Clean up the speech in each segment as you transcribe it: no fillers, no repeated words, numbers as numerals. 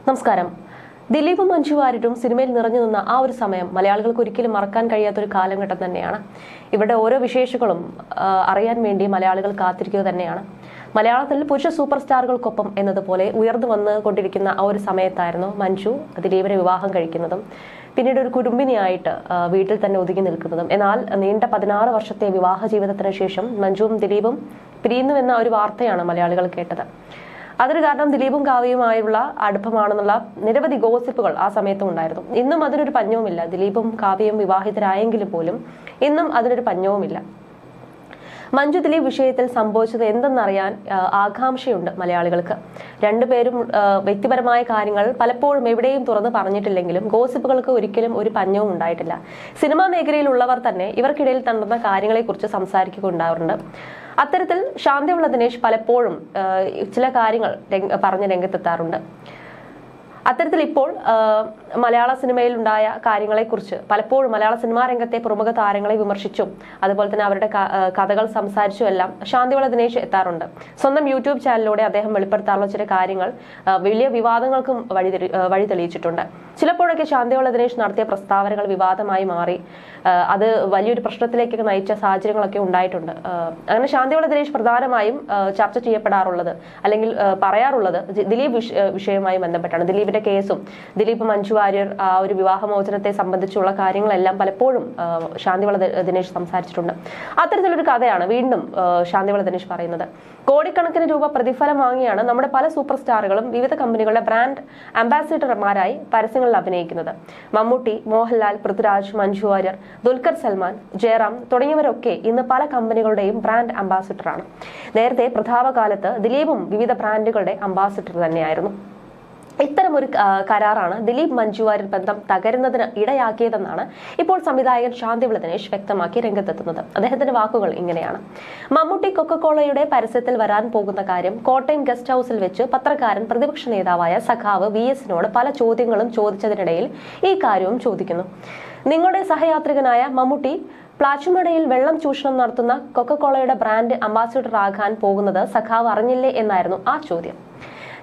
നമസ്കാരം. ദിലീപും മഞ്ജു വാര്യരും സിനിമയിൽ നിറഞ്ഞു നിന്ന ആ ഒരു സമയം മലയാളികൾക്ക് ഒരിക്കലും മറക്കാൻ കഴിയാത്തൊരു കാലഘട്ടം തന്നെയാണ്. ഇവരുടെ ഓരോ വിശേഷങ്ങളും അറിയാൻ വേണ്ടി മലയാളികൾ കാത്തിരിക്കുക തന്നെയാണ്. മലയാളത്തിൽ പുരുഷ സൂപ്പർ സ്റ്റാറുകൾക്കൊപ്പം എന്നതുപോലെ ഉയർന്നു വന്നുകൊണ്ടിരിക്കുന്ന ആ ഒരു സമയത്തായിരുന്നു മഞ്ജു ദിലീപിനെ വിവാഹം കഴിക്കുന്നതും പിന്നീട് ഒരു കുടുംബിനിയായിട്ട് വീട്ടിൽ തന്നെ ഒതുങ്ങി നിൽക്കുന്നതും. എന്നാൽ നീണ്ട 16 വർഷത്തെ വിവാഹ ജീവിതത്തിന് ശേഷം മഞ്ജുവും ദിലീപും പിരിയുന്നുവെന്ന ഒരു വാർത്തയാണ് മലയാളികൾ കേട്ടത്. അതിന് കാരണം ദിലീപും കാവ്യയുമായുള്ള അടുപ്പമാണെന്നുള്ള നിരവധി ഗോസിപ്പുകൾ ആ സമയത്തും ഉണ്ടായിരുന്നു. ഇന്നും അതിനൊരു പഞ്ഞവുമില്ല. ദിലീപും കാവ്യയും വിവാഹിതരായെങ്കിലും പോലും ഇന്നും അതിനൊരു പഞ്ഞവുമില്ല. മഞ്ജു ദിലീപ് വിഷയത്തിൽ സംഭവിച്ചത് എന്തെന്നറിയാൻ ആകാംക്ഷയുണ്ട് മലയാളികൾക്ക്. രണ്ടുപേരും വ്യക്തിപരമായ കാര്യങ്ങൾ പലപ്പോഴും എവിടെയും തുറന്ന് പറഞ്ഞിട്ടില്ലെങ്കിലും ഗോസിപ്പുകൾക്ക് ഒരിക്കലും ഒരു പഞ്ഞവും ഉണ്ടായിട്ടില്ല. സിനിമാ മേഖലയിലുള്ളവർ തന്നെ ഇവർക്കിടയിൽ നടന്ന കാര്യങ്ങളെക്കുറിച്ച് സംസാരിക്കുകയുണ്ടാവാറുണ്ട്. അത്തരത്തിൽ ശാന്തിവിള ദിനേശ് പലപ്പോഴും ചില കാര്യങ്ങൾ പറഞ്ഞ് രംഗത്തെത്താറുണ്ട്. അത്തരത്തിൽ ഇപ്പോൾ മലയാള സിനിമയിൽ ഉണ്ടായ കാര്യങ്ങളെക്കുറിച്ച് പലപ്പോഴും മലയാള സിനിമാ രംഗത്തെ പ്രമുഖ താരങ്ങളെ വിമർശിച്ചും അതുപോലെ തന്നെ അവരുടെ കഥകൾ സംസാരിച്ചും എല്ലാം ശാന്തിവിള ദിനേശ് എത്താറുണ്ട്. സ്വന്തം യൂട്യൂബ് ചാനലിലൂടെ അദ്ദേഹം വെളിപ്പെടുത്താറുള്ള ചില കാര്യങ്ങൾ വലിയ വിവാദങ്ങൾക്കും വഴി തെളിയിച്ചിട്ടുണ്ട്. ചിലപ്പോഴൊക്കെ ശാന്തിവിള ദിനേശ് നടത്തിയ പ്രസ്താവനകൾ വിവാദമായി മാറി അത് വലിയൊരു പ്രശ്നത്തിലേക്ക് നയിച്ച സാഹചര്യങ്ങളൊക്കെ ഉണ്ടായിട്ടുണ്ട്. അങ്ങനെ ശാന്തിവിള ദിനേശ് പ്രധാനമായും ചർച്ച ചെയ്യപ്പെടാറുള്ളത് അല്ലെങ്കിൽ പറയാറുള്ളത് ദിലീപ് വിഷയവുമായി ബന്ധപ്പെട്ടാണ്. ദിലീപിന്റെ കേസും ദിലീപ് മഞ്ജു വാര്യർ ആ ഒരു വിവാഹമോചനത്തെ സംബന്ധിച്ചുള്ള കാര്യങ്ങളെല്ലാം പലപ്പോഴും ശാന്തിവിള ദിനേശ് സംസാരിച്ചിട്ടുണ്ട്. അത്തരത്തിലൊരു കഥയാണ് വീണ്ടും ശാന്തിവിള ദിനേശ് പറയുന്നത്. കോടിക്കണക്കിന് രൂപ പ്രതിഫലം വാങ്ങിയാണ് നമ്മുടെ പല സൂപ്പർ സ്റ്റാറുകളും വിവിധ കമ്പനികളുടെ ബ്രാൻഡ് അംബാസിഡർമാരായി പരസ്യങ്ങളിൽ അഭിനയിക്കുന്നത്. മമ്മൂട്ടി, മോഹൻലാൽ, പൃഥ്വിരാജ്, മഞ്ജു വാര്യർ, ദുൽഖർ സൽമാൻ, ജയറാം തുടങ്ങിയവരൊക്കെ ഇന്ന് പല കമ്പനികളുടെയും ബ്രാൻഡ് അംബാസിഡറാണ്. നേരത്തെ പ്രതാപകാലത്ത് ദിലീപും വിവിധ ബ്രാൻഡുകളുടെ അംബാസിഡർ തന്നെയായിരുന്നു. ഇത്തരമൊരു കരാറാണ് ദിലീപ് മഞ്ജു വാര്യർ ബന്ധം തകരുന്നതിന് ഇടയാക്കിയതെന്നാണ് ഇപ്പോൾ സംവിധായകൻ ശാന്തിവിള ദിനേശ് വ്യക്തമാക്കി രംഗത്തെത്തുന്നത്. അദ്ദേഹത്തിന്റെ വാക്കുകൾ ഇങ്ങനെയാണ്. മമ്മൂട്ടി കൊക്കക്കോളയുടെ പരസ്യത്തിൽ വരാൻ പോകുന്ന കാര്യം കോട്ടയം ഗസ്റ്റ് ഹൌസിൽ വെച്ച് പത്രക്കാരൻ പ്രതിപക്ഷ നേതാവായ സഖാവ് VS-നോട് പല ചോദ്യങ്ങളും ചോദിച്ചതിനിടയിൽ ഈ കാര്യവും ചോദിക്കുന്നു. നിങ്ങളുടെ സഹയാത്രികനായ മമ്മൂട്ടി പ്ലാച്ചുമടയിൽ വെള്ളം ചൂഷണം നടത്തുന്ന കൊക്കക്കോളയുടെ ബ്രാൻഡ് അംബാസിഡർ ആകാൻ പോകുന്നത് സഖാവ് അറിഞ്ഞില്ലേ എന്നായിരുന്നു ആ ചോദ്യം.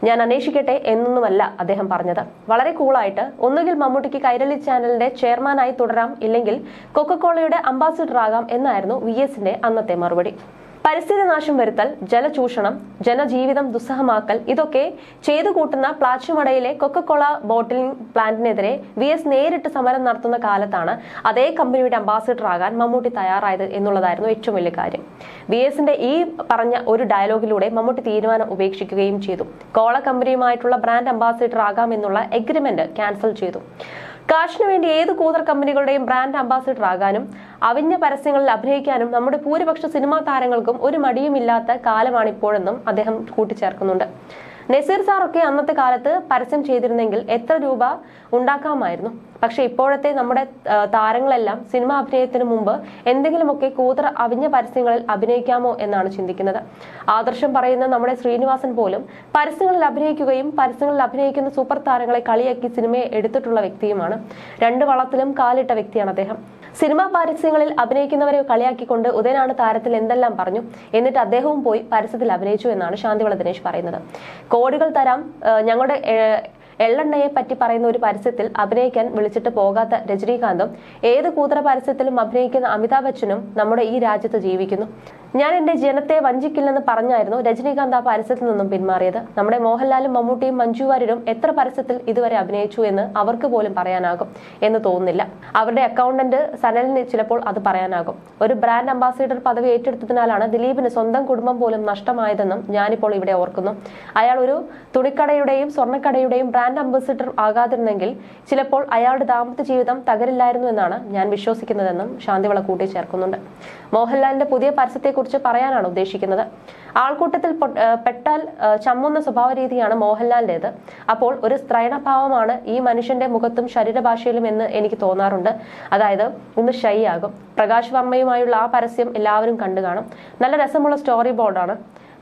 ഞാൻ അന്വേഷിക്കട്ടെ എന്നൊന്നുമല്ല അദ്ദേഹം പറഞ്ഞത്. വളരെ കൂളായിട്ട് ഒന്നുകിൽ മമ്മൂട്ടിക്ക് കൈരളി ചാനലിന്റെ ചെയർമാനായി തുടരാം, ഇല്ലെങ്കിൽ കൊക്കക്കോളയുടെ അംബാസിഡർ ആകാം എന്നായിരുന്നു VS-ന്റെ അന്നത്തെ മറുപടി. പരിസ്ഥിതി നാശം വരുത്തൽ, ജലചൂഷണം, ജനജീവിതം ദുസ്സഹമാക്കൽ ഇതൊക്കെ ചെയ്തു കൂട്ടുന്ന പ്ലാച്ചുമടയിലെ കൊക്കക്കോള ബോട്ടിലിംഗ് പ്ലാന്റിനെതിരെ VS നേരിട്ട് സമരം നടത്തുന്ന കാലത്താണ് അതേ കമ്പനിയുടെ അംബാസിഡർ ആകാൻ മമ്മൂട്ടി തയ്യാറായത് എന്നുള്ളതായിരുന്നു ഏറ്റവും വലിയ കാര്യം. VS-ന്റെ ഈ പറഞ്ഞ ഒരു ഡയലോഗിലൂടെ മമ്മൂട്ടി തീരുമാനം ഉപേക്ഷിക്കുകയും ചെയ്തു. കോള കമ്പനിയുമായിട്ടുള്ള ബ്രാൻഡ് അംബാസിഡർ ആകാം എന്നുള്ള എഗ്രിമെന്റ് ക്യാൻസൽ ചെയ്തു. കാശിനു വേണ്ടി ഏത് കൂതർ കമ്പനികളുടെയും ബ്രാൻഡ് അംബാസിഡർ ആകാനും അവിഞ്ഞ പരസ്യങ്ങളിൽ അഭിനയിക്കാനും നമ്മുടെ ഭൂരിപക്ഷ സിനിമാ താരങ്ങൾക്കും ഒരു മടിയുമില്ലാത്ത കാലമാണിപ്പോഴെന്നും അദ്ദേഹം കൂട്ടിച്ചേർക്കുന്നുണ്ട്. നസീർ സാറൊക്കെ അന്നത്തെ കാലത്ത് പരസ്യം ചെയ്തിരുന്നെങ്കിൽ എത്ര രൂപ ഉണ്ടാക്കാമായിരുന്നു. പക്ഷെ ഇപ്പോഴത്തെ നമ്മുടെ താരങ്ങളെല്ലാം സിനിമ അഭിനയത്തിന് മുമ്പ് എന്തെങ്കിലുമൊക്കെ കൂതറ അവിഞ്ഞ പരസ്യങ്ങളിൽ അഭിനയിക്കാമോ എന്നാണ് ചിന്തിക്കുന്നത്. ആദർശം പറയുന്ന നമ്മുടെ ശ്രീനിവാസൻ പോലും പരസ്യങ്ങളിൽ അഭിനയിക്കുകയും പരസ്യങ്ങളിൽ അഭിനയിക്കുന്ന സൂപ്പർ താരങ്ങളെ കളിയാക്കി സിനിമയെ എടുത്തിട്ടുള്ള വ്യക്തിയുമാണ്. രണ്ട് വളത്തിലും കാലിട്ട വ്യക്തിയാണ് അദ്ദേഹം. സിനിമാ പരസ്യങ്ങളിൽ അഭിനയിക്കുന്നവരെ കളിയാക്കിക്കൊണ്ട് ഉദയനാണ് താരത്തിൽ എന്തെല്ലാം പറഞ്ഞു. എന്നിട്ട് അദ്ദേഹവും പോയി പരസ്യത്തിൽ അഭിനയിച്ചു എന്നാണ് ശാന്തിവിള ദിനേശ് പറയുന്നത്. കോടികൾ തരാം ഞങ്ങളുടെ എള്ളെണ്ണയെ പറ്റി പറയുന്ന ഒരു പരസ്യത്തിൽ അഭിനയിക്കാൻ വിളിച്ചിട്ട് പോകാത്ത രജനീകാന്തും ഏത് കൂതറ പരസ്യത്തിലും അഭിനയിക്കുന്ന അമിതാഭ് ബച്ചനും നമ്മുടെ ഈ രാജ്യത്ത് ജീവിക്കുന്നു. ഞാൻ എന്റെ ജനത്തെ വഞ്ചിക്കില്ലെന്ന് പറഞ്ഞായിരുന്നു രജനീകാന്ത് ആ പരസ്യത്തിൽ നിന്നും പിന്മാറിയത്. നമ്മുടെ മോഹൻലാലും മമ്മൂട്ടിയും മഞ്ജു വാര്യരും എത്ര പരസ്യത്തിൽ ഇതുവരെ അഭിനയിച്ചു എന്ന് അവർക്ക് പോലും പറയാനാകും എന്ന് തോന്നുന്നില്ല. അവരുടെ അക്കൗണ്ടന്റ് സനലിന് ചിലപ്പോൾ അത് പറയാനാകും. ഒരു ബ്രാൻഡ് അംബാസിഡർ പദവി ഏറ്റെടുത്തതിനാലാണ് ദിലീപിന് സ്വന്തം കുടുംബം പോലും നഷ്ടമായതെന്നും ഞാനിപ്പോൾ ഇവിടെ ഓർക്കുന്നു. അയാൾ ഒരു തുണിക്കടയുടെയും സ്വർണ്ണക്കടയുടെയും ബ്രാൻഡ് അംബാസിഡർ ആകാതിരുന്നെങ്കിൽ ചിലപ്പോൾ അയാളുടെ ദാമ്പത്യ ജീവിതം തകരില്ലായിരുന്നു എന്നാണ് ഞാൻ വിശ്വസിക്കുന്നതെന്നും ശാന്തിവിള കൂട്ടിച്ചേർക്കുന്നുണ്ട്. മോഹൻലാലിന്റെ പുതിയ പരസ്യത്തെക്കുറിച്ച് പറയാനാണ് ഉദ്ദേശിക്കുന്നത്. ആൾക്കൂട്ടത്തിൽ പെട്ടാൽ ചമ്മുന്ന സ്വഭാവ രീതിയാണ് മോഹൻലാലിന്റേത്. അപ്പോൾ ഒരു സ്ത്രൈണഭാവമാണ് ഈ മനുഷ്യന്റെ മുഖത്തും ശരീരഭാഷയിലും എന്ന് എനിക്ക് തോന്നാറുണ്ട്. അതായത് ഒന്ന് ഷൈ ആകും. പ്രകാശ് വർമ്മയുമായുള്ള ആ പരസ്യം എല്ലാവരും കണ്ടു കാണും. നല്ല രസമുള്ള സ്റ്റോറി ബോർഡാണ്.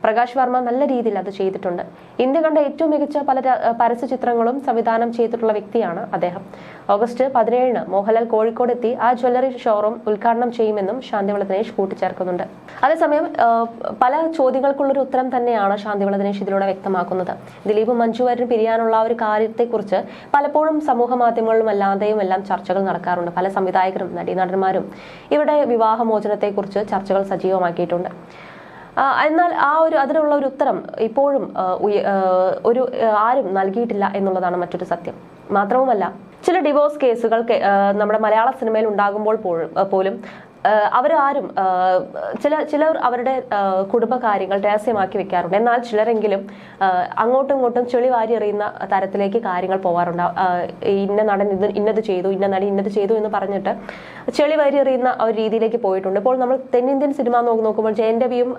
പ്രകാശ് വർമ്മ നല്ല രീതിയിൽ അത് ചെയ്തിട്ടുണ്ട്. ഇന്ത്യ കണ്ട ഏറ്റവും മികച്ച പല പരസ്യ ചിത്രങ്ങളും സംവിധാനം ചെയ്തിട്ടുള്ള വ്യക്തിയാണ് അദ്ദേഹം. ഓഗസ്റ്റ് 17 മോഹൻലാൽ കോഴിക്കോട് എത്തി ആ ജ്വല്ലറി ഷോറൂം ഉദ്ഘാടനം ചെയ്യുമെന്നും ശാന്തിവിള ദിനേശ് കൂട്ടിച്ചേർക്കുന്നുണ്ട്. അതേസമയം പല ചോദ്യങ്ങൾക്കുള്ളൊരു ഉത്തരം തന്നെയാണ് ശാന്തിവിള ദിനേശ് ഇതിലൂടെ വ്യക്തമാക്കുന്നത്. ദിലീപും മഞ്ജു വാര്യരും പിരിയാനുള്ള ഒരു കാര്യത്തെക്കുറിച്ച് പലപ്പോഴും സമൂഹ മാധ്യമങ്ങളിലും അല്ലാതെയും എല്ലാം ചർച്ചകൾ നടക്കാറുണ്ട്. പല സംവിധായകരും നടന്മാരും ഇവിടെ വിവാഹമോചനത്തെക്കുറിച്ച് ചർച്ചകൾ സജീവമാക്കിയിട്ടുണ്ട്. എന്നാൽ അതിനുള്ള ഒരു ഉത്തരം ഇപ്പോഴും ആരും നൽകിയിട്ടില്ല എന്നുള്ളതാണ് മറ്റൊരു സത്യം. മാത്രവുമല്ല, ചില ഡിവോഴ്സ് കേസുകൾ നമ്മുടെ മലയാള സിനിമയിൽ ഉണ്ടാകുമ്പോൾ പോലും അവരാരും ചിലർ അവരുടെ കുടുംബകാര്യങ്ങൾ രഹസ്യമാക്കി വെക്കാറുണ്ട്. എന്നാൽ ചിലരെങ്കിലും അങ്ങോട്ടും ഇങ്ങോട്ടും ചെളി വാരി എറിയുന്ന തരത്തിലേക്ക് കാര്യങ്ങൾ പോവാറുണ്ട്. ഇന്ന നടൻ ഇന്നത് ചെയ്തു, ഇന്ന നടി ഇന്നത് ചെയ്തു എന്ന് പറഞ്ഞിട്ട് ചെളി വാരി എറിയുന്ന ഒരു രീതിയിലേക്ക് പോയിട്ടുണ്ട്. ഇപ്പോൾ നമ്മൾ തെന്നിന്ത്യൻ സിനിമ നോക്കുമ്പോൾ ജയന്റവിയും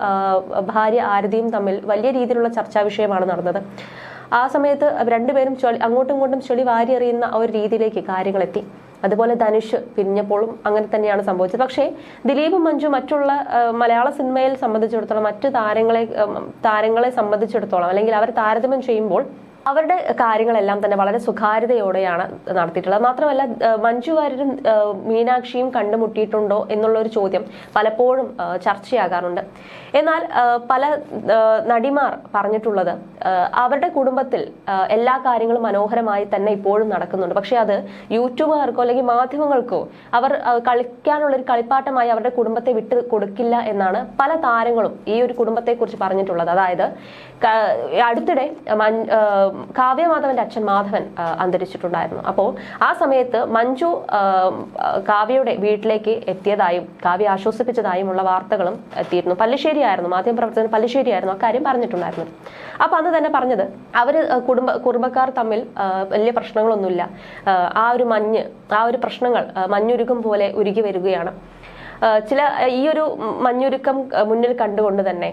ഭാര്യ ആരതിയും തമ്മിൽ വലിയ രീതിയിലുള്ള ചർച്ചാ വിഷയമാണ് നടന്നത്. ആ സമയത്ത് രണ്ടുപേരും അങ്ങോട്ടും ഇങ്ങോട്ടും ചെളി വാരി എറിയുന്ന ഒരു രീതിയിലേക്ക് കാര്യങ്ങൾ എത്തി. അതുപോലെ ധനുഷ് പിരിഞ്ഞപ്പോഴും അങ്ങനെ തന്നെയാണ് സംഭവിച്ചത്. പക്ഷേ ദിലീപും മഞ്ജു മറ്റുള്ള മലയാള സിനിമയിൽ സംബന്ധിച്ചിടത്തോളം മറ്റു താരങ്ങളെ സംബന്ധിച്ചിടത്തോളം അല്ലെങ്കിൽ അവർ താരതമ്യം ചെയ്യുമ്പോൾ അവരുടെ കാര്യങ്ങളെല്ലാം തന്നെ വളരെ സ്വകാര്യതയോടെയാണ് നടത്തിയിട്ടുള്ളത്. മാത്രമല്ല, മഞ്ജു വാര്യരും മീനാക്ഷിയും കണ്ടുമുട്ടിയിട്ടുണ്ടോ എന്നുള്ള ഒരു ചോദ്യം പലപ്പോഴും ചർച്ചയാകാറുണ്ട്. എന്നാൽ പല നടിമാർ പറഞ്ഞിട്ടുള്ളത് അവരുടെ കുടുംബത്തിൽ എല്ലാ കാര്യങ്ങളും മനോഹരമായി തന്നെ ഇപ്പോഴും നടക്കുന്നുണ്ട്. പക്ഷെ അത് യൂട്യൂബുകാർക്കോ അല്ലെങ്കിൽ മാധ്യമങ്ങൾക്കോ അവർ കളിക്കാനുള്ള ഒരു കളിപ്പാട്ടമായി അവരുടെ കുടുംബത്തെ വിട്ട് കൊടുക്കില്ല എന്നാണ് പല താരങ്ങളും ഈ ഒരു കുടുംബത്തെക്കുറിച്ച് പറഞ്ഞിട്ടുള്ളത്. അതായത് അടുത്തിടെ കാവ്യമാധവന്റെ അച്ഛൻ മാധവൻ അന്തരിച്ചിട്ടുണ്ടായിരുന്നു. അപ്പോൾ ആ സമയത്ത് മഞ്ജു കാവ്യയുടെ വീട്ടിലേക്ക് എത്തിയതായും കാവ്യ ആശ്വസിപ്പിച്ചതായുമുള്ള വാർത്തകളും എത്തിയിരുന്നു. പല്ലിശ്ശേരിയായിരുന്നു, മാധ്യമപ്രവർത്തകൻ പല്ലിശ്ശേരിയായിരുന്നു അക്കാര്യം പറഞ്ഞിട്ടുണ്ടായിരുന്നു. അപ്പൊ അന്ന് തന്നെ പറഞ്ഞത് അവര് കുടുംബക്കാർ തമ്മിൽ വലിയ പ്രശ്നങ്ങളൊന്നുമില്ല, ആ ഒരു പ്രശ്നങ്ങൾ മഞ്ഞുരുക്കും പോലെ ഉരുകി വരികയാണ്. ഈ ഒരു മഞ്ഞുരുക്കം മുന്നിൽ കണ്ടുകൊണ്ട് തന്നെ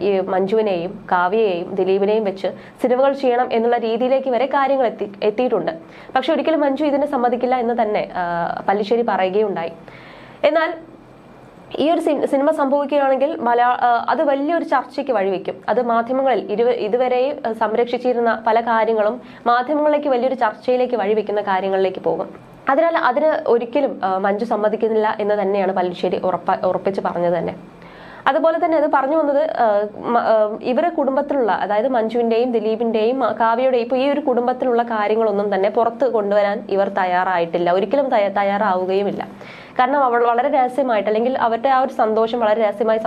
ഈ മഞ്ജുവിനെയും കാവ്യയെയും ദിലീപിനെയും വെച്ച് സിനിമകൾ ചെയ്യണം എന്നുള്ള രീതിയിലേക്ക് വരെ കാര്യങ്ങൾ എത്തിയിട്ടുണ്ട്. പക്ഷെ ഒരിക്കലും മഞ്ജു ഇതിനെ സമ്മതിക്കില്ല എന്ന് തന്നെ പല്ലിശ്ശേരി പറയുകയുണ്ടായി. എന്നാൽ ഈ ഒരു സിനിമ സംഭവിക്കുകയാണെങ്കിൽ അത് വലിയൊരു ചർച്ചയ്ക്ക് വഴിവെക്കും. അത് മാധ്യമങ്ങളിൽ ഇതുവരെ സംരക്ഷിച്ചിരുന്ന പല കാര്യങ്ങളും മാധ്യമങ്ങളിലേക്ക് വലിയൊരു ചർച്ചയിലേക്ക് വഴിവെക്കുന്ന കാര്യങ്ങളിലേക്ക് പോകും. അതിനാൽ അതിന് ഒരിക്കലും മഞ്ജു സമ്മതിക്കുന്നില്ല എന്ന് തന്നെയാണ് പല്ലിശ്ശേരി ഉറപ്പിച്ച് പറഞ്ഞത് തന്നെ. അതുപോലെ തന്നെ അത് പറഞ്ഞു വന്നത് ഇവരുടെ കുടുംബത്തിലുള്ള, അതായത് മഞ്ജുവിന്റെയും ദിലീപിന്റെയും കാവ്യയുടെയും ഇപ്പൊ ഈ ഒരു കുടുംബത്തിലുള്ള കാര്യങ്ങളൊന്നും തന്നെ പുറത്ത് കൊണ്ടുവരാൻ ഇവർ തയ്യാറായിട്ടില്ല, ഒരിക്കലും തയ്യാറാവുകയുമില്ല. കാരണം അവൾ വളരെ രഹസ്യമായിട്ട് അല്ലെങ്കിൽ അവരുടെ ആ ഒരു സന്തോഷം വളരെ രഹസ്യമായി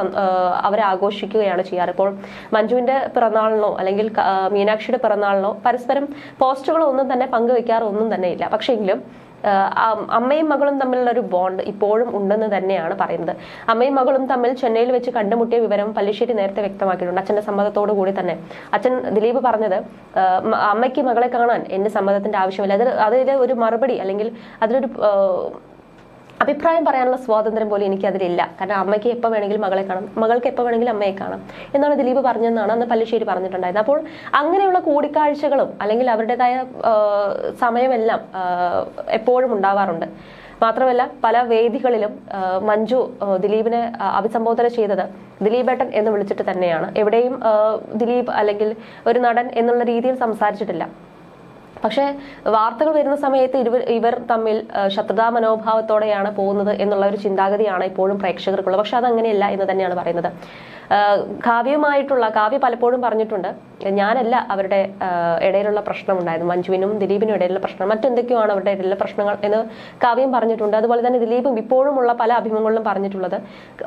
അവരെ ആഘോഷിക്കുകയാണ് ചെയ്യാറ്. ഇപ്പോൾ മഞ്ജുവിന്റെ പിറന്നാളിനോ അല്ലെങ്കിൽ മീനാക്ഷിയുടെ പിറന്നാളിനോ പരസ്പരം പോസ്റ്റുകളോ ഒന്നും തന്നെ പങ്കുവെക്കാറൊന്നും തന്നെ ഇല്ല. പക്ഷെങ്കിലും അമ്മയും മകളും തമ്മിലുള്ള ഒരു ബോണ്ട് ഇപ്പോഴും ഉണ്ടെന്ന് തന്നെയാണ് പറയുന്നത്. അമ്മയും മകളും തമ്മിൽ ചെന്നൈയിൽ വെച്ച് കണ്ടുമുട്ടിയ വിവരം പല്ലിശ്ശേരി നേരത്തെ വ്യക്തമാക്കിയിട്ടുണ്ട്. അച്ഛന്റെ സമ്മതത്തോടു കൂടി തന്നെ. അച്ഛൻ ദിലീപ് പറഞ്ഞത് അമ്മയ്ക്ക് മകളെ കാണാൻ എന്റെ സമ്മതത്തിന്റെ ആവശ്യമില്ല. അതിൽ ഒരു മറുപടി അല്ലെങ്കിൽ അതിലൊരു അഭിപ്രായം പറയാനുള്ള സ്വാതന്ത്ര്യം പോലും എനിക്ക് അതിലില്ല. കാരണം അമ്മയ്ക്ക് എപ്പോൾ വേണമെങ്കിലും മകളെ കാണാം, മകൾക്ക് എപ്പോൾ വേണമെങ്കിലും അമ്മയെ കാണാം എന്നാണ് ദിലീപ് പറഞ്ഞതെന്നാണ് അന്ന് പല്ലിശ്ശേരി പറഞ്ഞിട്ടുണ്ടായിരുന്നത്. അപ്പോൾ അങ്ങനെയുള്ള കൂടിക്കാഴ്ചകളും അല്ലെങ്കിൽ അവരുടേതായ സമയമെല്ലാം എപ്പോഴും ഉണ്ടാവാറുണ്ട്. മാത്രമല്ല പല വേദികളിലും മഞ്ജു ദിലീപിനെ അഭിസംബോധന ചെയ്തത് ദിലീപേട്ടൻ എന്ന് വിളിച്ചിട്ട് തന്നെയാണ്. എവിടെയും ദിലീപ് അല്ലെങ്കിൽ ഒരു നടൻ എന്നുള്ള രീതിയിൽ സംസാരിച്ചിട്ടില്ല. പക്ഷേ വാർത്തകൾ വരുന്ന സമയത്ത് ഇവർ തമ്മിൽ ശത്രുതാ മനോഭാവത്തോടെയാണ് പോകുന്നത് എന്നുള്ള ഒരു ചിന്താഗതിയാണ് ഇപ്പോഴും പ്രേക്ഷകർക്കുള്ളത്. പക്ഷെ അതങ്ങനെയല്ല എന്ന് തന്നെയാണ് പറയുന്നത്. കാവ്യ പലപ്പോഴും പറഞ്ഞിട്ടുണ്ട്, ഞാനല്ല അവരുടെ ഇടയിലുള്ള പ്രശ്നം ഉണ്ടായത്, മഞ്ജുവിനും ദിലീപിനും ഇടയിലുള്ള പ്രശ്നം, മറ്റെന്തൊക്കെയാണ് അവരുടെ ഇടയിലുള്ള പ്രശ്നങ്ങൾ എന്ന് കാവ്യം പറഞ്ഞിട്ടുണ്ട്. അതുപോലെ തന്നെ ദിലീപും ഇപ്പോഴുമുള്ള പല അഭിമുഖങ്ങളിലും പറഞ്ഞിട്ടുള്ളത്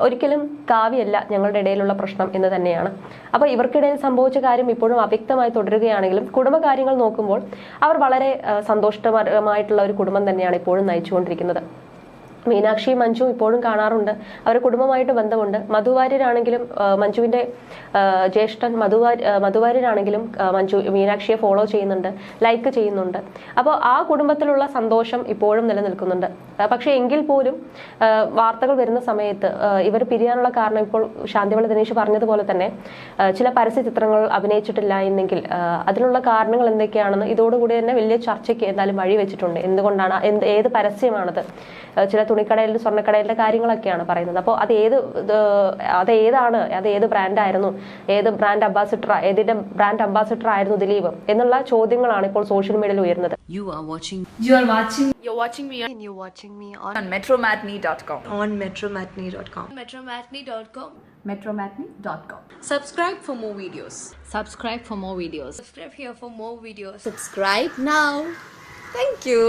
ഒരിക്കലും കാവ്യല്ല ഞങ്ങളുടെ ഇടയിലുള്ള പ്രശ്നം എന്ന് തന്നെയാണ്. അപ്പൊ ഇവർക്കിടയിൽ സംഭവിച്ച കാര്യം ഇപ്പോഴും അവ്യക്തമായി തുടരുകയാണെങ്കിലും കുടുംബകാര്യങ്ങൾ നോക്കുമ്പോൾ അവർ വളരെ സന്തോഷകരമായിട്ടുള്ള ഒരു കുടുംബം തന്നെയാണ് ഇപ്പോഴും നയിച്ചുകൊണ്ടിരിക്കുന്നത്. മീനാക്ഷി മഞ്ജു ഇപ്പോഴും കാണാറുണ്ട്, അവരുടെ കുടുംബമായിട്ട് ബന്ധമുണ്ട്. മധുവാര്യരാണെങ്കിലും മഞ്ജുവിന്റെ ജ്യേഷ്ഠൻ മധുവാര്യരാണെങ്കിലും മീനാക്ഷിയെ ഫോളോ ചെയ്യുന്നുണ്ട്, ലൈക്ക് ചെയ്യുന്നുണ്ട്. അപ്പോൾ ആ കുടുംബത്തിലുള്ള സന്തോഷം ഇപ്പോഴും നിലനിൽക്കുന്നുണ്ട്. പക്ഷെ എങ്കിൽ പോലും വാർത്തകൾ വരുന്ന സമയത്ത് ഇവർ പിരിയാനുള്ള കാരണം ഇപ്പോൾ ശാന്തിവിള ദിനേശ് പറഞ്ഞതുപോലെ തന്നെ ചില പരസ്യ ചിത്രങ്ങൾ അഭിനയിച്ചിട്ടില്ല എന്നെങ്കിൽ അതിനുള്ള കാരണങ്ങൾ എന്തൊക്കെയാണെന്ന് ഇതോടുകൂടി തന്നെ വലിയ ചർച്ചയ്ക്ക് എന്തായാലും വഴി വെച്ചിട്ടുണ്ട്. എന്തുകൊണ്ടാണ്, ഏത് പരസ്യമാണത്, ചില തുണിക്കടയിൽ സ്വർണ്ണക്കടയിലെ കാര്യങ്ങളൊക്കെയാണ് പറയുന്നത്. അപ്പോൾ ഏത് ബ്രാൻഡായിരുന്നു, ഏത് ബ്രാൻഡ് അംബാസിഡർ, ഏതിന്റെ ബ്രാൻഡ് അംബാസിഡർ ആയിരുന്നു ദിലീപ് എന്നുള്ള ചോദ്യങ്ങളാണ് ഇപ്പോൾ സോഷ്യൽ മീഡിയയിൽ ഉയരുന്നത്. You're watching me on metromatney.com. metromatney.com. Subscribe for more videos. Subscribe here for more videos. Subscribe now. Thank you.